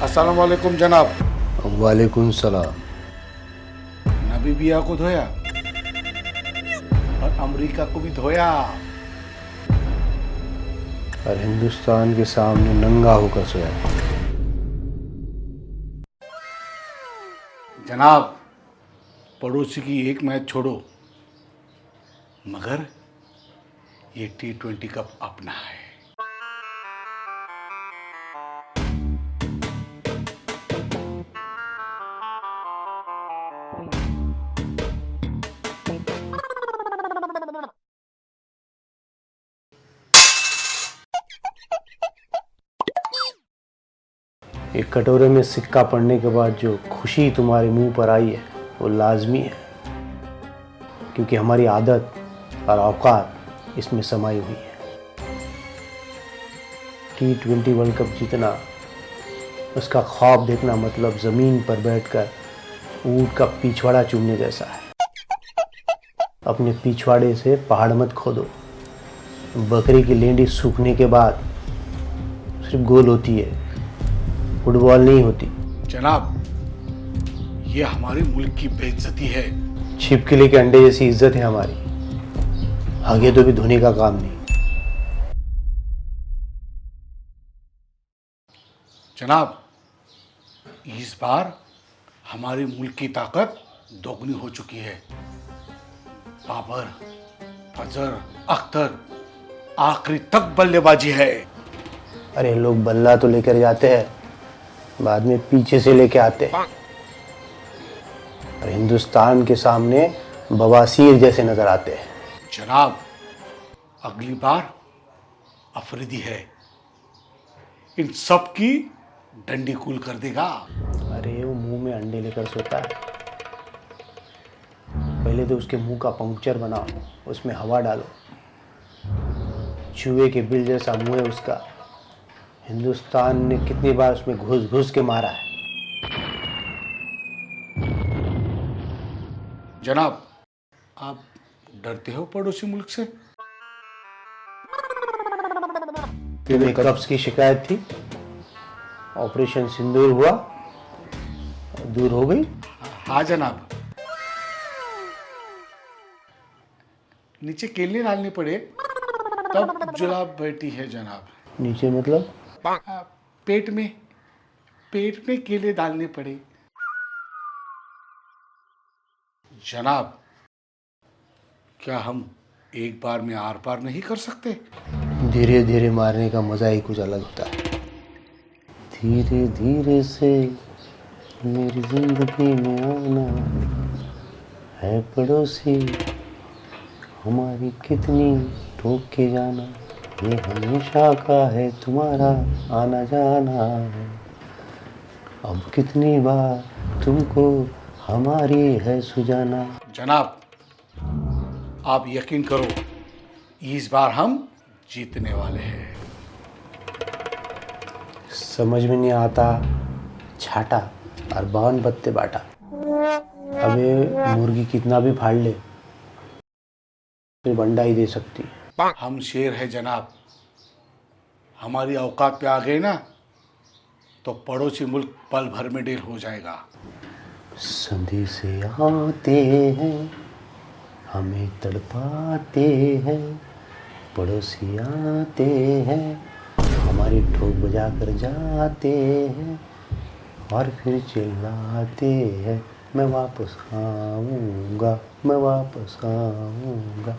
अस्सलाम वालेकुम जनाब। वालेकुम सलाम। नबी बिया को धोया और अमेरिका को भी धोया और हिंदुस्तान के सामने नंगा होकर सोया। जनाब, पड़ोसी की एक मैच छोड़ो, मगर ये T20 कप अपना है। एक कटोरे में सिक्का पड़ने के बाद जो खुशी तुम्हारे मुंह पर आई है वो लाजमी है, क्योंकि हमारी आदत और औकात इसमें समाई हुई है। T20 वर्ल्ड कप जीतना, उसका ख्वाब देखना मतलब ज़मीन पर बैठकर ऊंट का पिछवाड़ा चूमने जैसा है। अपने पिछवाड़े से पहाड़ मत खोदो। बकरी की लेंडी सूखने के बाद सिर्फ गोल होती है, फुटबॉल नहीं होती। जनाब, ये हमारे मुल्क की बेइज्जती है। छिपकली के अंडे जैसी इज्जत है हमारी, आगे तो भी धोने का काम नहीं। जनाब, इस बार हमारे मुल्क की ताकत दोगुनी हो चुकी है। बाबर, फजर, अख्तर आखिरी तक बल्लेबाजी है। अरे लोग बल्ला तो लेकर जाते हैं, बाद में पीछे से लेके आते हैं और हिंदुस्तान के सामने बवासीर जैसे नजर आते हैं। जनाब, अगली बार अफरीदी है, इन सब की डंडी कूल कर देगा। अरे वो मुंह में अंडे लेकर सोता है, पहले तो उसके मुंह का पंक्चर बनाओ, उसमें हवा डालो। चूहे के बिल जैसा मुंह है उसका, हिंदुस्तान ने कितनी बार उसमें घुस घुस के मारा है। जनाब, आप डरते हो पड़ोसी मुल्क से? तुम्हें कब्ज की शिकायत थी, ऑपरेशन सिंदूर हुआ, दूर हो गई। हाँ जनाब, नीचे केले डालने पड़े तब जुलाब बैठी है जनाब। नीचे मतलब? पेट में केले डालने पड़े जनाब। क्या हम एक बार में आर पार नहीं कर सकते? धीरे धीरे मारने का मजा ही कुछ अलग होता है। धीरे धीरे से मेरी जिंदगी में आना है पड़ोसी, हमारी कितनी ठोक के जाना, ये हमेशा का है तुम्हारा आना जाना। अब कितनी बार तुमको हमारी है सुजाना। जनाब, आप यकीन करो, इस बार हम जीतने वाले हैं। समझ में नहीं आता, छाटा और 52 पत्ते बांटा। अबे मुर्गी कितना भी फाड़ ले फिर अंडा ही दे सकती। हम शेर है जनाब, हमारी औकात पे आ गए ना तो पड़ोसी मुल्क पल भर में ढेर हो जाएगा। संदेशे आते हैं, हमें तड़पाते हैं, पड़ोसी आते हैं, हमारी ठोक बजा कर जाते हैं और फिर चिल्लाते हैं, मैं वापस आऊँगा, मैं वापस आऊँगा,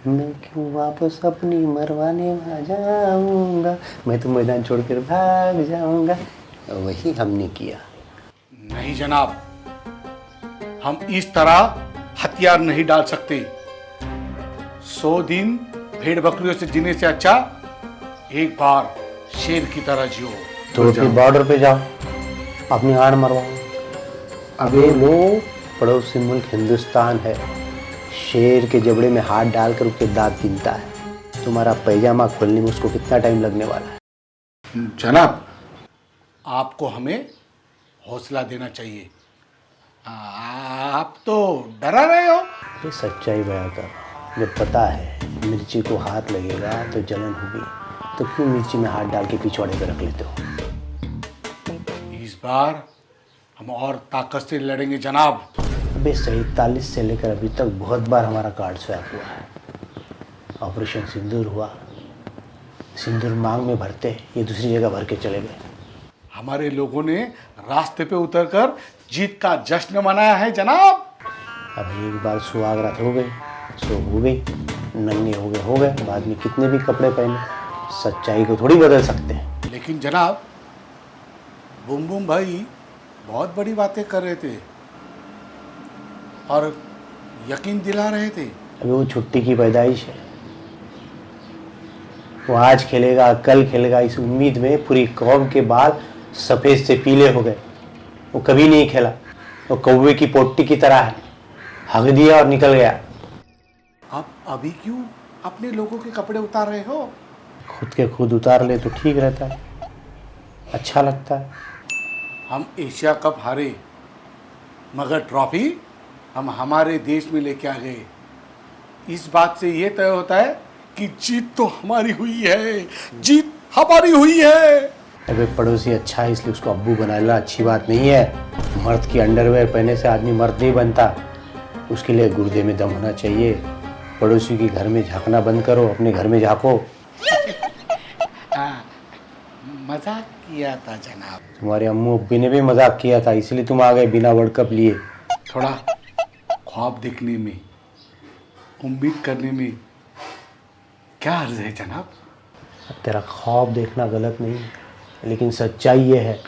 मैं क्यों वापस अपनी मरवाने आ जाऊँगा, मैं तो मैदान छोड़कर भाग जाऊँगा। वही हमने किया। नहीं जनाब, हम इस तरह हथियार नहीं डाल सकते। 100 दिन भेड़ बकरियों से जीने से अच्छा एक बार शेर की तरह जियो। तो फिर बॉर्डर पे जाओ, अपनी आड़ मरवाओ। अबे लो, पड़ोसी मुल्क हिंदुस्तान है, शेर के जबड़े में हाथ डालकर उसके दांत गिनता है। तुम्हारा पैजामा खोलने में उसको कितना टाइम लगने वाला है? जनाब, आपको हमें हौसला देना चाहिए। आप तो डरा रहे हो। ये सच्चाई बयां कर, जब पता है मिर्ची को हाथ लगेगा तो जलन होगी, तो क्यों मिर्ची में हाथ डाल के पिछवाड़े पे रख लेते हो? बार हम और ताकत से लड़ेंगे जनाब। अबे 47 से लेकर अभी तक बहुत बार हमारा कार्ड स्वैप हुआ है। ऑपरेशन सिंदूर हुआ, सिंदूर मांग में भरते ये दूसरी जगह भर के चले गए। हमारे लोगों ने रास्ते पे उतरकर जीत का जश्न मनाया है जनाब। अब एक बार सुहागरात हो गई सो हो गई, नंगे हो गए, बाद में कितने भी कपड़े पहने सच्चाई को थोड़ी बदल सकते हैं। लेकिन जनाब बूम बूम भाई बहुत बड़ी बातें कर रहे थे और यकीन दिला रहे थे। अभी वो छुट्टी की पैदाइश है, वो आज खेलेगा कल खेलेगा इस उम्मीद में पूरी कौम के बाल सफ़ेद से पीले हो गए। वो कभी नहीं खेला, वो कौवे की पोट्टी की तरह है, हग दिया और निकल गया। आप अभी क्यों अपने लोगों के कपड़े उतार रहे हो? खुद के खुद उतार ले तो ठीक रहता है, अच्छा लगता है। हम एशिया कप हारे मगर ट्रॉफी हम हमारे देश में लेके आ गए। इस बात से ये तय होता है कि जीत तो हमारी हुई है, जीत हमारी हुई है। अबे पड़ोसी अच्छा है इसलिए उसको अब्बू बना लेना अच्छी बात नहीं है। मर्द की अंडरवेयर पहनने से आदमी मर्द नहीं बनता, उसके लिए गुर्दे में दम होना चाहिए। पड़ोसी के घर में झांकना बंद करो, अपने घर में झांको। मजाक किया था जनाब। तुम्हारे अम्मू अब्बी ने भी मजाक किया था, इसलिए तुम आ गए बिना वर्ल्ड कप लिए। थोड़ा ख्वाब देखने में, उम्मीद करने में क्या अर्ज है जनाब? तेरा ख्वाब देखना गलत नहीं है, लेकिन सच्चाई ये है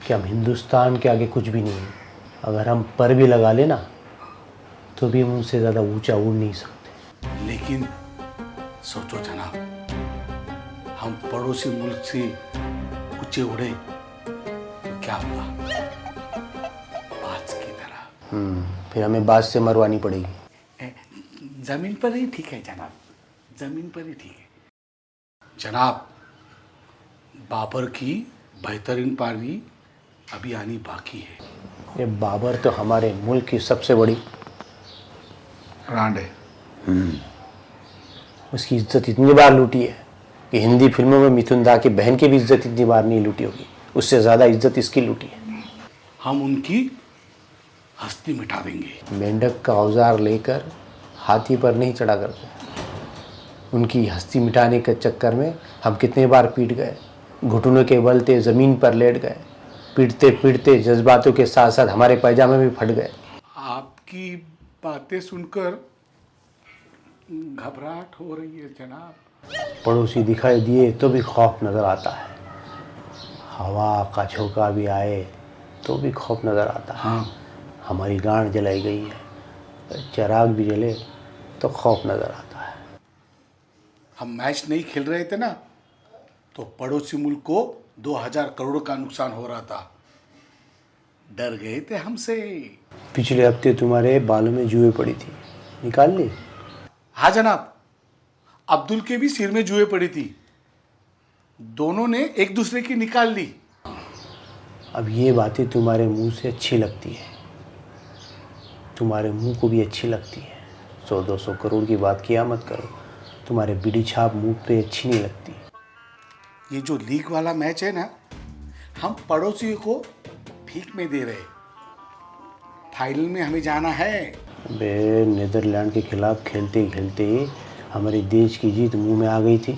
कि हम हिंदुस्तान के आगे कुछ भी नहीं है। अगर हम पर भी लगा लेना तो भी हम उनसे ज़्यादा ऊंचा उड़ नहीं सकते। लेकिन सोचो जनाब, हम पड़ोसी मुल्क से ऊंचे उड़े तो क्या होगा? बाज की तरह। फिर हमें बात से मरवानी पड़ेगी। जमीन पर ही ठीक है जनाब, जमीन पर ही ठीक है जनाब। बाबर की बेहतरीन पारी अभी आनी बाकी है। ये बाबर तो हमारे मुल्क की सबसे बड़ी ब्रांड है। उसकी इज्जत इतनी बार लूटी है कि हिंदी फिल्मों में मिथुन दा की बहन की भी इज्जत इतनी बार नहीं लूटी होगी, उससे ज़्यादा इज्जत इसकी लूटी है। हम उनकी हस्ती मिटा देंगे। मेंढक का औजार लेकर हाथी पर नहीं चढ़ा करते। उनकी हस्ती मिटाने के चक्कर में हम कितने बार पीट गए, घुटनों के बल थे ज़मीन पर लेट गए। पीटते पीटते जज्बातों के साथ साथ हमारे पैजामे भी फट गए। आपकी बातें सुनकर घबराहट हो रही है जनाब। पड़ोसी दिखाई दिए तो भी खौफ नज़र आता है, हवा का झोंका भी आए तो भी खौफ नज़र आता है। हाँ। हमारी गांड जलाई गई है, चिराग भी जले तो खौफ नज़र आता है। हम मैच नहीं खेल रहे थे ना तो पड़ोसी मुल्क को 2000 करोड़ का नुकसान हो रहा था, डर गए थे हमसे। पिछले हफ्ते तुम्हारे बालों में जुएं पड़ी थी, निकाल ली? हाँ जनाब, अब्दुल के भी सिर में जुएं पड़ी थी, दोनों ने एक दूसरे की निकाल ली। अब ये बातें तुम्हारे मुंह से अच्छी लगती है, तुम्हारे मुंह को भी अच्छी लगती है। 100-200 करोड़ की बात किया मत करो, तुम्हारे बीड़ी छाप मुंह पे अच्छी नहीं लगती। ये जो लीग वाला मैच है ना, हम पड़ोसियों को भीख में दे रहे, फाइनल में हमें जाना है। बे नीदरलैंड के खिलाफ खेलते खेलते हमारे देश की जीत मुंह में आ गई थी,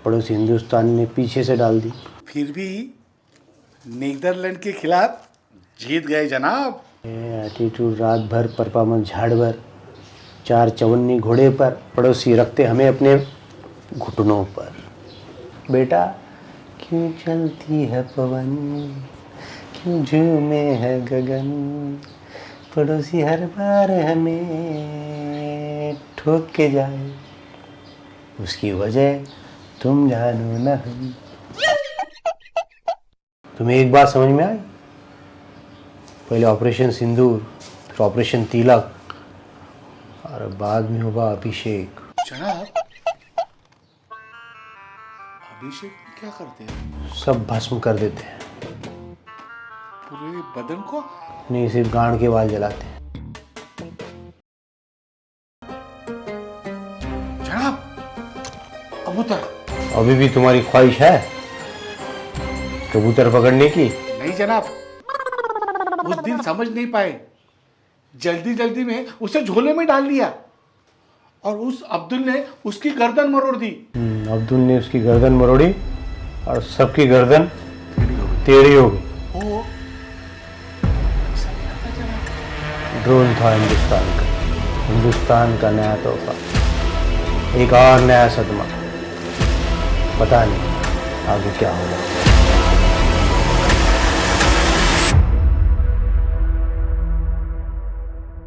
पड़ोसी हिंदुस्तान ने पीछे से डाल दी। फिर भी नीदरलैंड के खिलाफ जीत गए जनाब। एटीट्यूड रात भर, परफॉर्मेंस झाड़ भर, 4 चवन्नी घोड़े पर, पड़ोसी रखते हमें अपने घुटनों पर। बेटा क्यों चलती है पवन, क्यों झूमे है गगन, पड़ोसी हर बार हमें ठोक के जाए, उसकी वजह तुम जानो ना हम। तुम्हें एक बात समझ में आई? पहले ऑपरेशन सिंदूर, फिर ऑपरेशन तिलक और बाद में होगा अभिषेक। जनाब अभिषेक में क्या करते हैं? सब भस्म कर देते हैं। पूरे बदन को? नहीं, सिर्फ गांड के बाल जलाते हैं। जनाब अब उतर। अभी भी तुम्हारी ख्वाहिश है? कबूतर पकड़ने की? नहीं जनाब, उस दिन समझ नहीं पाए, जल्दी जल्दी में उसे झोले में डाल लिया और उस अब्दुल ने उसकी गर्दन मरोड़ दी। अब्दुल ने उसकी गर्दन मरोड़ी और सबकी गर्दन टेढ़ी हो गई। ओ, ड्रोन था हिंदुस्तान का, हिंदुस्तान का नया तोहफा, एक और नया सदमा। पता नहीं आगे क्या होगा।